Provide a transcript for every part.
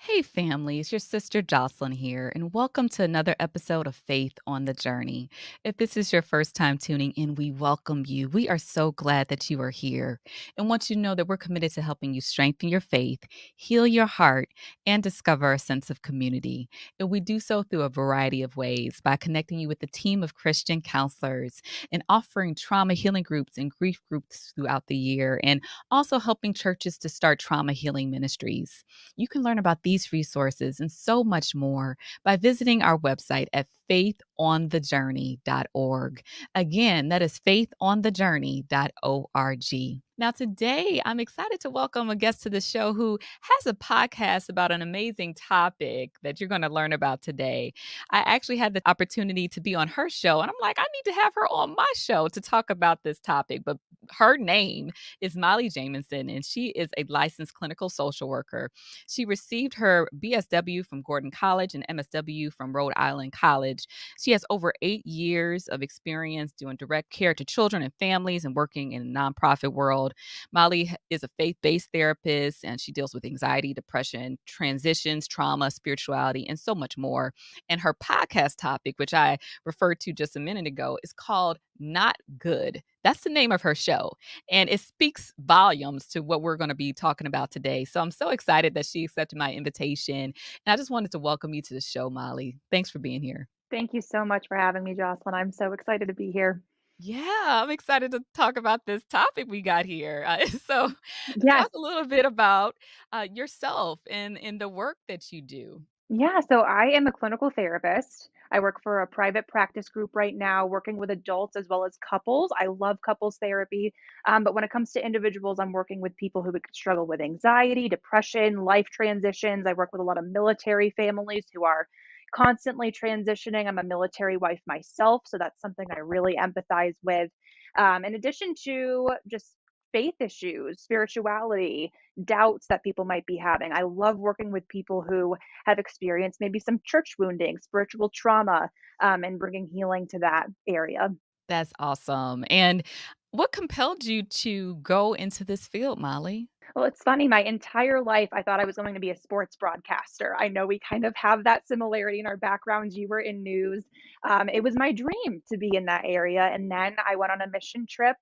Hey, families, your sister Jocelyn here, and welcome to another episode of Faith on the Journey. If this is your first time tuning in, we welcome you. We are so glad that you are here and want you to know that we're committed to helping you strengthen your faith, heal your heart, and discover a sense of community. And we do so through a variety of ways by connecting you with a team of Christian counselors and offering trauma healing groups and grief groups throughout the year, and also helping churches to start trauma healing ministries. You can learn about these resources and so much more by visiting our website at faithonthejourney.org. Again, that is faithonthejourney.org. Now, today, I'm excited to welcome a guest to the show who has a podcast about an amazing topic that you're going to learn about today. I actually had the opportunity to be on her show, and I'm like, I need to have her on my show to talk about this topic. But her name is Molly Jameson, and she is a licensed clinical social worker. She received her BSW from Gordon College and MSW from Rhode Island College. She has over 8 years of experience doing direct care to children and families and working in the nonprofit world. Molly is a faith-based therapist, and she deals with anxiety, depression, transitions, trauma, spirituality, and so much more. And her podcast topic, which I referred to just a minute ago, is called Not Good. That's the name of her show. And it speaks volumes to what we're going to be talking about today. So I'm so excited that she accepted my invitation. And I just wanted to welcome you to the show, Molly. Thanks for being here. Thank you so much for having me, Jocelyn. I'm so excited to be here. Yeah, I'm excited to talk about this topic we got here. So, Yes. talk a little bit about yourself and the work that you do. Yeah. So I am a clinical therapist. I work for a private practice group right now, working with adults as well as couples. I love couples therapy. But when it comes to individuals, I'm working with people who struggle with anxiety, depression, life transitions. I work with a lot of military families who are constantly transitioning. I'm a military wife myself, so that's something I really empathize with. In addition to just faith issues, spirituality, doubts that people might be having. I love working with people who have experienced maybe some church wounding, spiritual trauma, and bringing healing to that area. That's awesome. And what compelled you to go into this field, Molly? Well, it's funny, my entire life, I thought I was going to be a sports broadcaster. I know we kind of have that similarity in our backgrounds. You were in news. It was my dream to be in that area. And then I went on a mission trip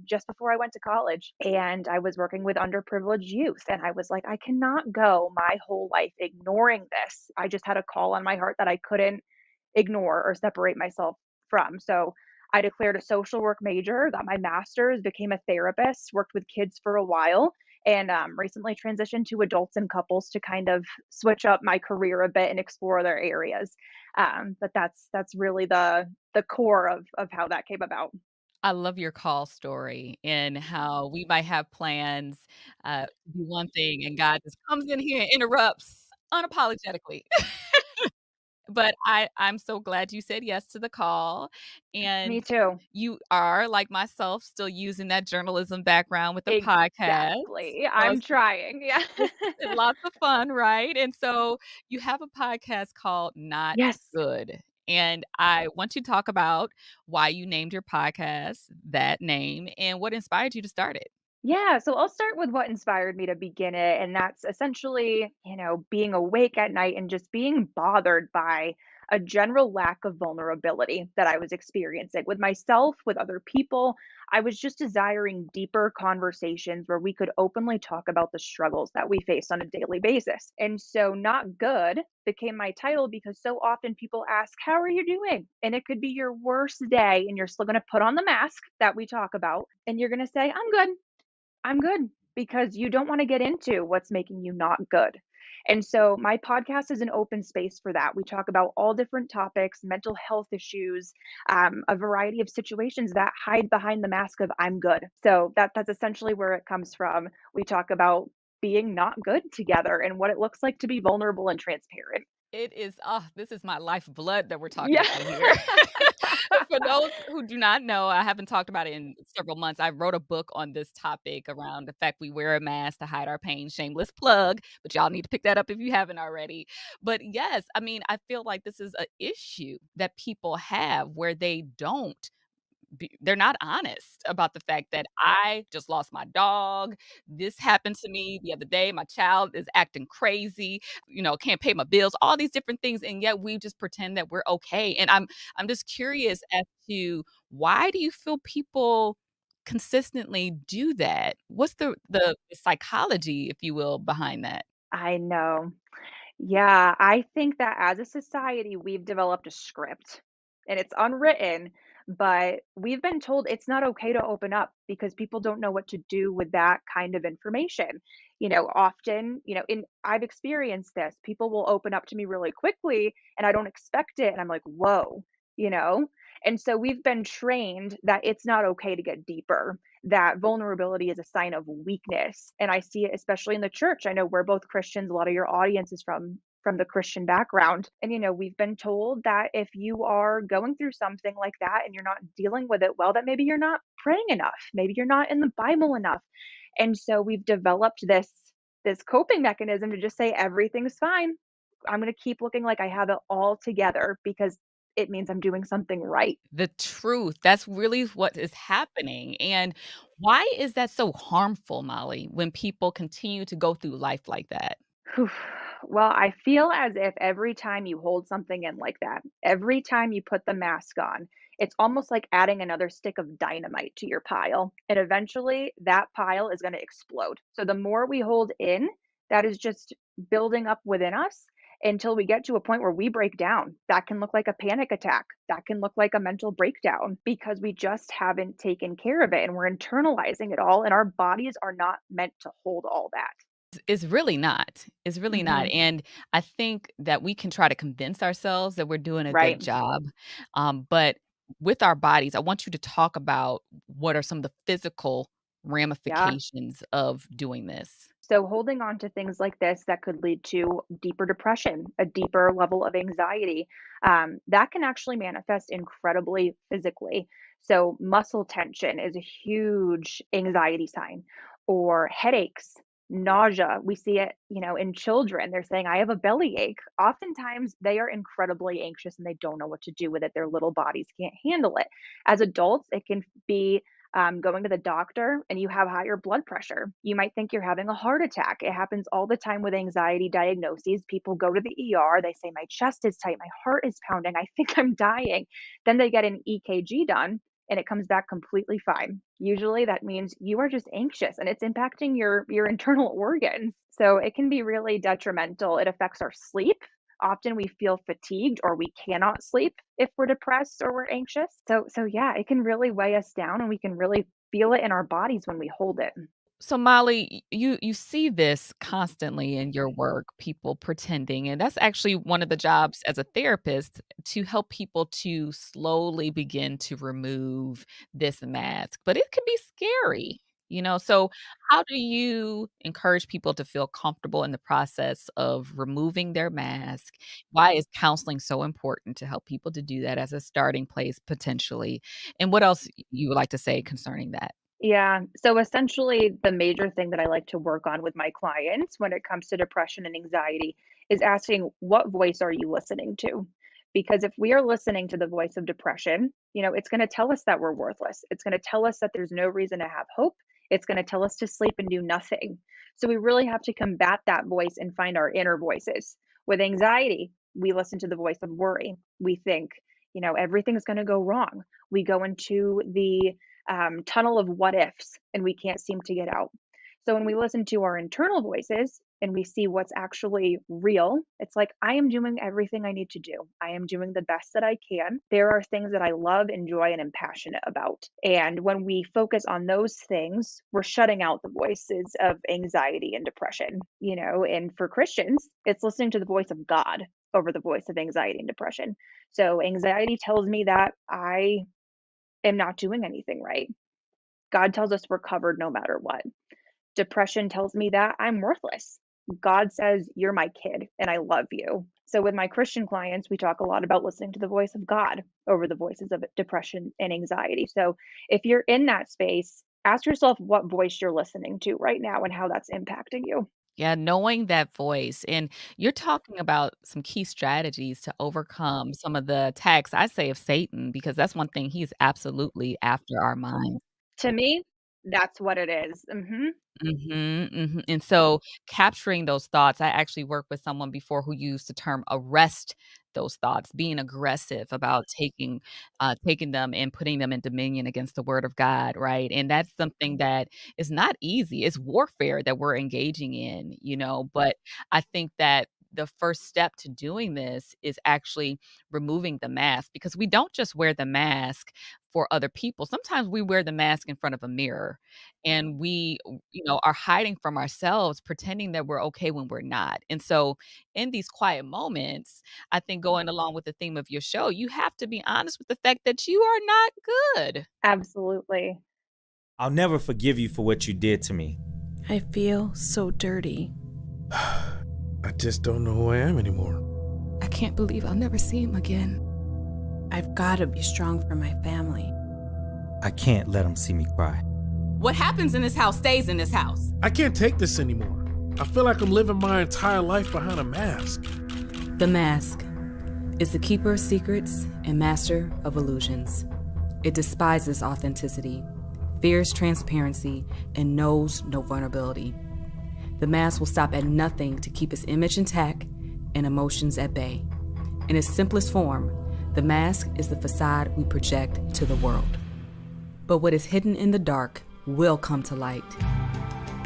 just before I went to college, and I was working with underprivileged youth. And I was like, I cannot go my whole life ignoring this. I just had a call on my heart that I couldn't ignore or separate myself from. So I declared a social work major, got my master's, became a therapist, worked with kids for a while, and recently transitioned to adults and couples to kind of switch up my career a bit and explore other areas. But that's really the core of how that came about. I love your call story and how we might have plans to do one thing and God just comes in here and interrupts unapologetically. But I'm so glad you said yes to the call, Me and too. you are, like myself, still using that journalism background with the podcast. Exactly. So I'm trying. Yeah. it's lots of fun, right? And so you have a podcast called Not Yes. Good, and I want you to talk about why you named your podcast that name and what inspired you to start it. Yeah, so I'll start with what inspired me to begin it, and that's essentially, being awake at night and just being bothered by a general lack of vulnerability that I was experiencing with myself, with other people. I was just desiring deeper conversations where we could openly talk about the struggles that we face on a daily basis. And so, Not Good became my title because so often people ask, how are you doing? And it could be your worst day, and you're still going to put on the mask that we talk about, and you're going to say, I'm good, because you don't wanna get into what's making you not good. And so my podcast is an open space for that. We talk about all different topics, mental health issues, a variety of situations that hide behind the mask of "I'm good." So that's essentially where it comes from. We talk about being not good together and what it looks like to be vulnerable and transparent. It is this is my lifeblood that we're talking Yeah. about here. For those who do not know, I haven't talked about it in several months. I wrote a book on this topic around the fact we wear a mask to hide our pain. Shameless plug, but y'all need to pick that up if you haven't already. But yes, I mean, I feel like this is an issue that people have where they don't they're not honest about the fact that I just lost my dog. This happened to me the other day. My child is acting crazy, can't pay my bills, all these different things. And yet we just pretend that we're okay. And I'm just curious as to why do you feel people consistently do that? What's the psychology, if you will, behind that? I know. Yeah, I think that as a society, we've developed a script and it's unwritten, but we've been told it's not okay to open up because people don't know what to do with that kind of information. Often, in I've experienced this. People will open up to me really quickly and I don't expect it and I'm like, "Whoa," you know? And so we've been trained that it's not okay to get deeper, that vulnerability is a sign of weakness. And I see it especially in the church. I know we're both Christians. A lot of your audience is from the Christian background. And we've been told that if you are going through something like that and you're not dealing with it well, that maybe you're not praying enough. Maybe you're not in the Bible enough. And so we've developed this coping mechanism to just say everything's fine. I'm going to keep looking like I have it all together because it means I'm doing something right. The truth. That's really what is happening. And why is that so harmful, Molly, when people continue to go through life like that? Whew. Well, I feel as if every time you hold something in like that, every time you put the mask on, it's almost like adding another stick of dynamite to your pile. And eventually that pile is going to explode. So the more we hold in, that is just building up within us until we get to a point where we break down. That can look like a panic attack. That can look like a mental breakdown because we just haven't taken care of it and we're internalizing it all. And our bodies are not meant to hold all that. It's really not. It's really not. Hmm. And I think that we can try to convince ourselves that we're doing a good Right. job. But with our bodies, I want you to talk about what are some of the physical Yeah. ramifications of doing this. So holding on to things like this that could lead to deeper depression, a deeper level of anxiety, that can actually manifest incredibly physically. So muscle tension is a huge anxiety sign, or headaches, nausea. We see it, in children. They're saying, "I have a belly ache." Oftentimes, they are incredibly anxious and they don't know what to do with it. Their little bodies can't handle it. As adults, it can be going to the doctor and you have higher blood pressure. You might think you're having a heart attack. It happens all the time with anxiety diagnoses. People go to the ER, they say, "My chest is tight, my heart is pounding, I think I'm dying." Then they get an EKG done and it comes back completely fine. Usually that means you are just anxious and it's impacting your internal organs. So it can be really detrimental. It affects our sleep. Often we feel fatigued or we cannot sleep if we're depressed or we're anxious. So yeah, it can really weigh us down and we can really feel it in our bodies when we hold it. So Molly, you see this constantly in your work, people pretending, and that's actually one of the jobs as a therapist to help people to slowly begin to remove this mask. But it can be scary. So how do you encourage people to feel comfortable in the process of removing their mask? Why is counseling so important to help people to do that as a starting place potentially? And what else you would like to say concerning that? Yeah. So essentially, the major thing that I like to work on with my clients when it comes to depression and anxiety is asking, what voice are you listening to? Because if we are listening to the voice of depression, it's going to tell us that we're worthless. It's going to tell us that there's no reason to have hope. It's going to tell us to sleep and do nothing. So we really have to combat that voice and find our inner voices. With anxiety, we listen to the voice of worry. We think, everything's going to go wrong. We go into the tunnel of what ifs and we can't seem to get out. So when we listen to our internal voices and we see what's actually real, it's like, I am doing everything I need to do. I am doing the best that I can. There are things that I love, enjoy, and am passionate about. And when we focus on those things, we're shutting out the voices of anxiety and depression. And for Christians, it's listening to the voice of God over the voice of anxiety and depression. So anxiety tells me that I am not doing anything right. God tells us we're covered no matter what. Depression tells me that I'm worthless. God says, "You're my kid and I love you." So, with my Christian clients, we talk a lot about listening to the voice of God over the voices of depression and anxiety. So, if you're in that space, ask yourself what voice you're listening to right now and how that's impacting you. Yeah, knowing that voice, and you're talking about some key strategies to overcome some of the attacks, I say, of Satan, because that's one thing he's absolutely after our minds. To me, that's what it is. Mhm. Mhm, mhm, and so capturing those thoughts, I actually worked with someone before who used the term arrest those thoughts, being aggressive about taking them and putting them in dominion against the word of God, right? And that's something that is not easy. It's warfare that we're engaging in, but I think that the first step to doing this is actually removing the mask, because we don't just wear the mask for other people. Sometimes we wear the mask in front of a mirror, and we are hiding from ourselves, pretending that we're okay when we're not. And so in these quiet moments, I think going along with the theme of your show, you have to be honest with the fact that you are not good. Absolutely. I'll never forgive you for what you did to me. I feel so dirty. I just don't know who I am anymore. I can't believe I'll never see him again. I've got to be strong for my family. I can't let him see me cry. What happens in this house stays in this house. I can't take this anymore. I feel like I'm living my entire life behind a mask. The mask is the keeper of secrets and master of illusions. It despises authenticity, fears transparency, and knows no vulnerability. The mask will stop at nothing to keep its image intact and emotions at bay. In its simplest form, the mask is the facade we project to the world. But what is hidden in the dark will come to light.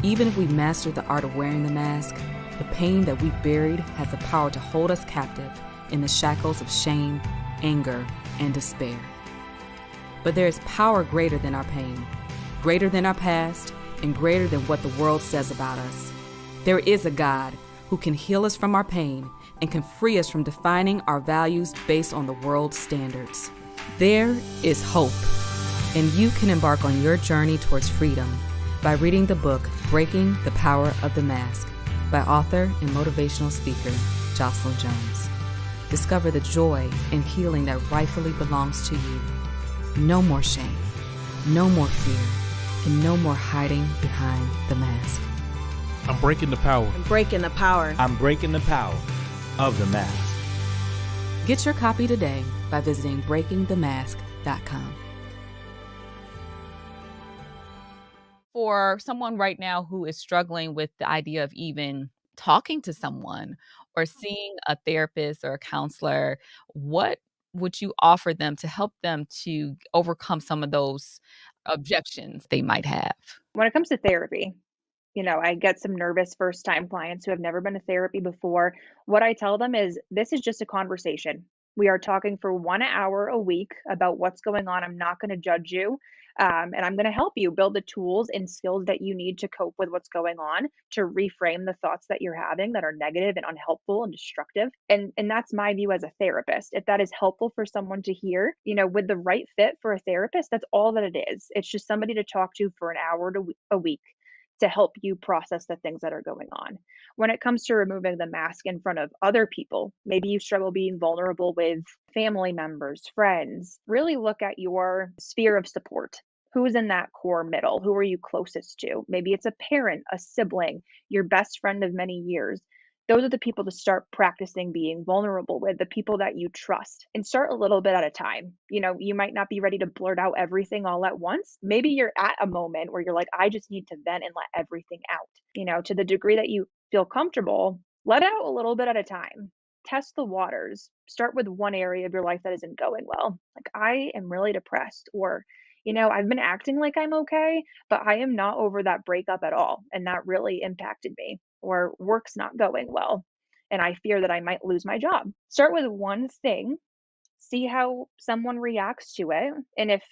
Even if we master the art of wearing the mask, the pain that we've buried has the power to hold us captive in the shackles of shame, anger, and despair. But there is power greater than our pain, greater than our past, and greater than what the world says about us. There is a God who can heal us from our pain and can free us from defining our values based on the world's standards. There is hope, and you can embark on your journey towards freedom by reading the book Breaking the Power of the Mask by author and motivational speaker Jocelyn Jones. Discover the joy and healing that rightfully belongs to you. No more shame, no more fear, and no more hiding behind the mask. I'm breaking the power. I'm breaking the power. I'm breaking the power of the mask. Get your copy today by visiting breakingthemask.com. For someone right now who is struggling with the idea of even talking to someone or seeing a therapist or a counselor, what would you offer them to help them to overcome some of those objections they might have? When it comes to therapy, I get some nervous first time clients who have never been to therapy before. What I tell them is this is just a conversation. We are talking for 1 hour a week about what's going on. I'm not going to judge you. And I'm going to help you build the tools and skills that you need to cope with what's going on, to reframe the thoughts that you're having that are negative and unhelpful and destructive. And that's my view as a therapist. If that is helpful for someone to hear, with the right fit for a therapist, that's all that it is. It's just somebody to talk to for an hour a week to help you process the things that are going on. When it comes to removing the mask in front of other people, maybe you struggle being vulnerable with family members, friends, really look at your sphere of support. Who's in that core middle? Who are you closest to? Maybe it's a parent, a sibling, your best friend of many years. Those are the people to start practicing being vulnerable with, the people that you trust, and start a little bit at a time. You might not be ready to blurt out everything all at once. Maybe you're at a moment where you're like, I just need to vent and let everything out. To the degree that you feel comfortable, let out a little bit at a time. Test the waters. Start with one area of your life that isn't going well. Like, I am really depressed, or, I've been acting like I'm okay, but I am not over that breakup at all. And that really impacted me. Or work's not going well, and I fear that I might lose my job. Start with one thing, see how someone reacts to it. And if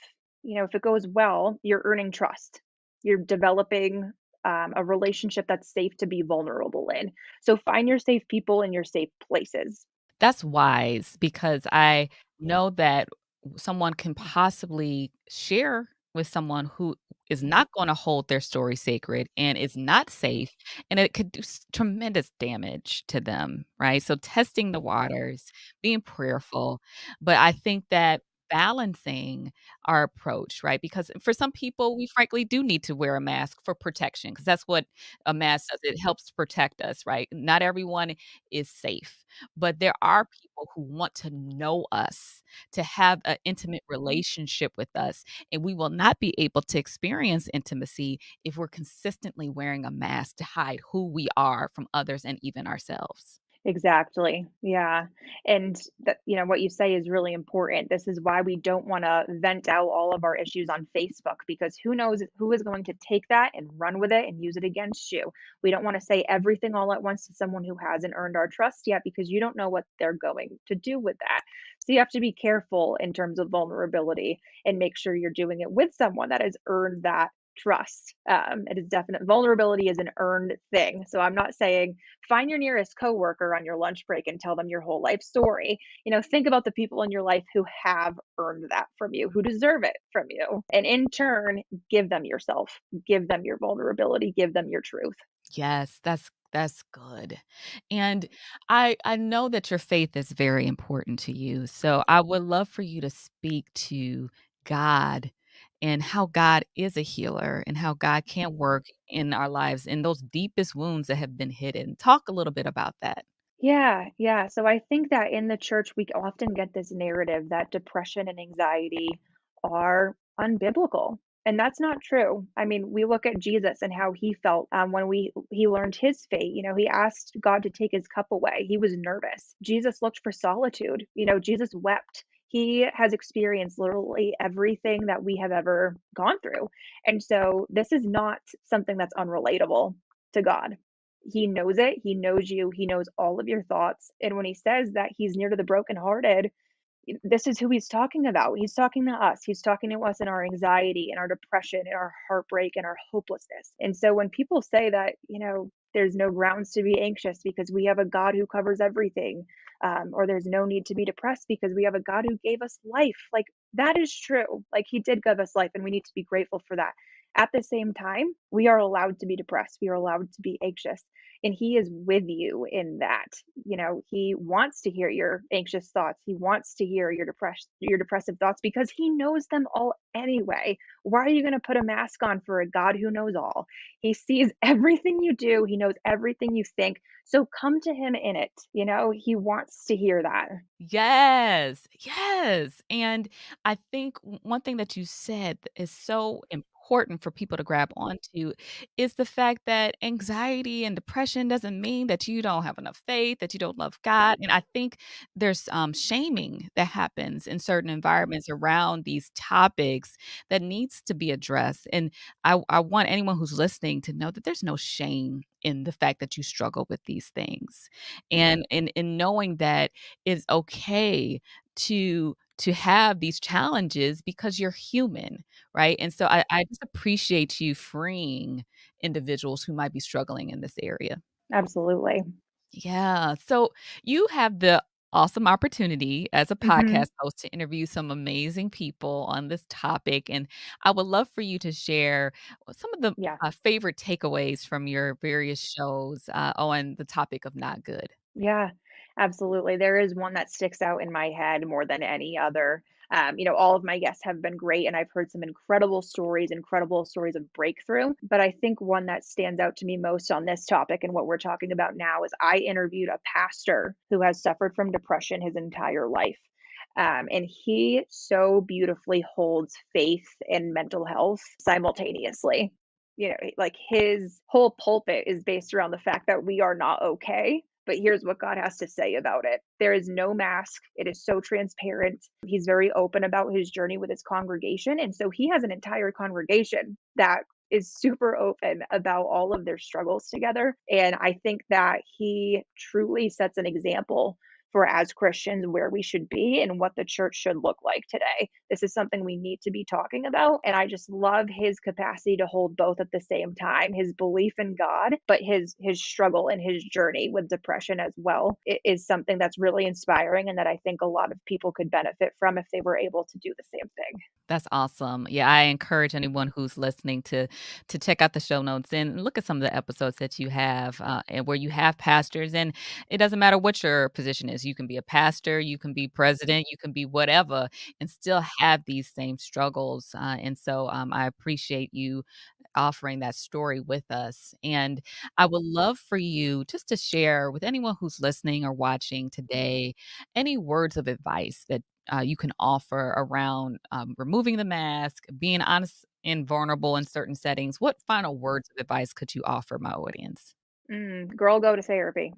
it goes well, you're earning trust. You're developing a relationship that's safe to be vulnerable in. So find your safe people and your safe places. That's wise, because I know that someone can possibly share with someone who is not gonna hold their story sacred and is not safe, and it could do tremendous damage to them, right? So testing the waters, being prayerful, but I think that balancing our approach, right? Because for some people, we frankly do need to wear a mask for protection because that's what a mask does. It helps protect us, right? Not everyone is safe, but there are people who want to know us, to have an intimate relationship with us, and we will not be able to experience intimacy if we're consistently wearing a mask to hide who we are from others and even ourselves. Exactly. Yeah. And that, what you say is really important. This is why we don't want to vent out all of our issues on Facebook because who knows who is going to take that and run with it and use it against you. We don't want to say everything all at once to someone who hasn't earned our trust yet because you don't know what they're going to do with that. So you have to be careful in terms of vulnerability and make sure you're doing it with someone that has earned that trust. It is definite vulnerability is an earned thing. So I'm not saying find your nearest coworker on your lunch break and tell them your whole life story. Think about the people in your life who have earned that from you, who deserve it from you. And in turn, give them yourself, give them your vulnerability, give them your truth. Yes, that's good. And I know that your faith is very important to you. So I would love for you to speak to God and how God is a healer and how God can work in our lives in those deepest wounds that have been hidden. Talk a little bit about that. Yeah, yeah. So I think that in the church, we often get this narrative that depression and anxiety are unbiblical. And that's not true. I mean, we look at Jesus and how he felt when he learned his fate. He asked God to take his cup away. He was nervous. Jesus looked for solitude. Jesus wept. He has experienced literally everything that we have ever gone through. And so this is not something that's unrelatable to God. He knows it. He knows you. He knows all of your thoughts. And when he says that he's near to the brokenhearted, this is who he's talking about. He's talking to us. He's talking to us in our anxiety and our depression and our heartbreak and our hopelessness. And so when people say that, there's no grounds to be anxious because we have a God who covers everything, or there's no need to be depressed because we have a God who gave us life, like that is true. Like he did give us life and we need to be grateful for that. At the same time, we are allowed to be depressed. We are allowed to be anxious. And he is with you in that. He wants to hear your anxious thoughts. He wants to hear your depressive thoughts because he knows them all anyway. Why are you going to put a mask on for a God who knows all? He sees everything you do. He knows everything you think. So come to him in it. He wants to hear that. Yes, yes, and I think one thing that you said is so important for people to grab onto is the fact that anxiety and depression doesn't mean that you don't have enough faith, that you don't love God, and I think there's, shaming that happens in certain environments around these topics that needs to be addressed, and I want anyone who's listening to know that there's no shame in the fact that you struggle with these things, and in knowing that it's okay to have these challenges because you're human, right? And so I just appreciate you freeing individuals who might be struggling in this area. Absolutely. Yeah. So you have the awesome opportunity as a Hmm. podcast host to interview some amazing people on this topic. And I would love for you to share some of the Yeah. favorite takeaways from your various shows on the topic of not good. Yeah, absolutely. There is one that sticks out in my head more than any other. All of my guests have been great, and I've heard some incredible stories of breakthrough. But I think one that stands out to me most on this topic and what we're talking about now is I interviewed a pastor who has suffered from depression his entire life. And he so beautifully holds faith and mental health simultaneously. Like his whole pulpit is based around the fact that we are not okay. But here's what God has to say about it. There is no mask. It is so transparent. He's very open about his journey with his congregation. And so he has an entire congregation that is super open about all of their struggles together. And I think that he truly sets an example for as Christians where we should be and what the church should look like today. This is something we need to be talking about. And I just love his capacity to hold both at the same time, his belief in God, but his struggle and his journey with depression as well. It is something that's really inspiring and that I think a lot of people could benefit from if they were able to do the same thing. That's awesome. Yeah, I encourage anyone who's listening to check out the show notes and look at some of the episodes that you have, and where you have pastors. And it doesn't matter what your position is. You can be a pastor, you can be president, you can be whatever, and still have these same struggles. And so I appreciate you offering that story with us. And I would love for you just to share with anyone who's listening or watching today any words of advice that you can offer around removing the mask, being honest and vulnerable in certain settings. What final words of advice could you offer my audience? Girl, go to therapy.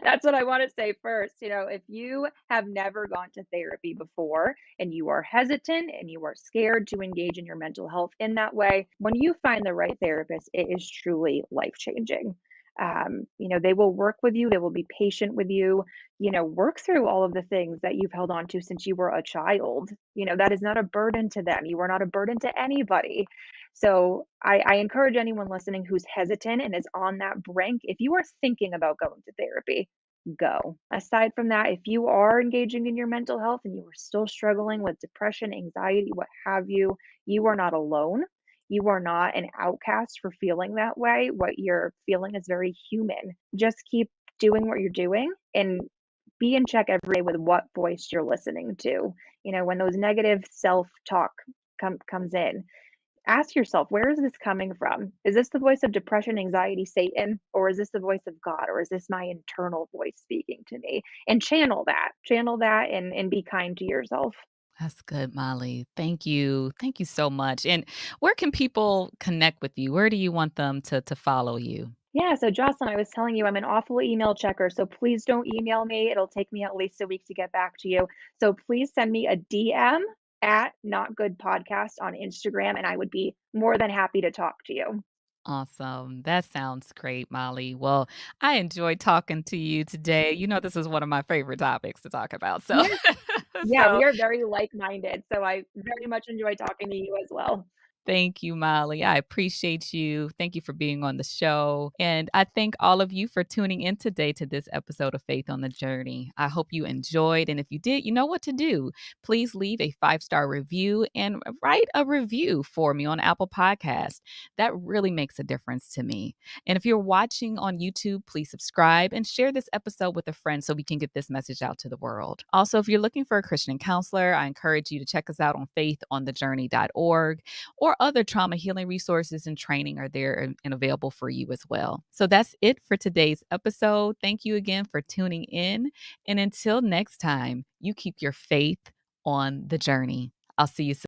That's what I wanna say first. If you have never gone to therapy before and you are hesitant and you are scared to engage in your mental health in that way, when you find the right therapist, it is truly life-changing. They will work with you, they will be patient with you, work through all of the things that you've held on to since you were a child. That is not a burden to them. You are not a burden to anybody. So I encourage anyone listening who's hesitant and is on that brink, if you are thinking about going to therapy, go. Aside from that, if you are engaging in your mental health and you are still struggling with depression, anxiety, what have you are not alone. You are not an outcast for feeling that way. What you're feeling is very human. Just keep doing what you're doing and be in check every day with what voice you're listening to. When those negative self-talk comes in, ask yourself, where is this coming from? Is this the voice of depression, anxiety, Satan, or is this the voice of God, or is this my internal voice speaking to me? And channel that, and be kind to yourself. That's good, Molly. Thank you. Thank you so much. And where can people connect with you? Where do you want them to follow you? Yeah, so Jocelyn, I was telling you I'm an awful email checker, so please don't email me. It'll take me at least a week to get back to you. So please send me a DM at Not Good Podcast on Instagram, and I would be more than happy to talk to you. Awesome. That sounds great, Molly. Well, I enjoyed talking to you today. This is one of my favorite topics to talk about. So, Yeah, yeah, so we are very like-minded, so I very much enjoy talking to you as well. thank you, Molly. I appreciate you. Thank you for being on the show. And I thank all of you for tuning in today to this episode of Faith on the Journey. I hope you enjoyed. And if you did, you know what to do. Please leave a 5-star review and write a review for me on Apple Podcasts. That really makes a difference to me. And if you're watching on YouTube, please subscribe and share this episode with a friend so we can get this message out to the world. Also, if you're looking for a Christian counselor, I encourage you to check us out on faithonthejourney.org, or other trauma healing resources and training are there and available for you as well. So that's it for today's episode. Thank you again for tuning in. And until next time, you keep your faith on the journey. I'll see you soon.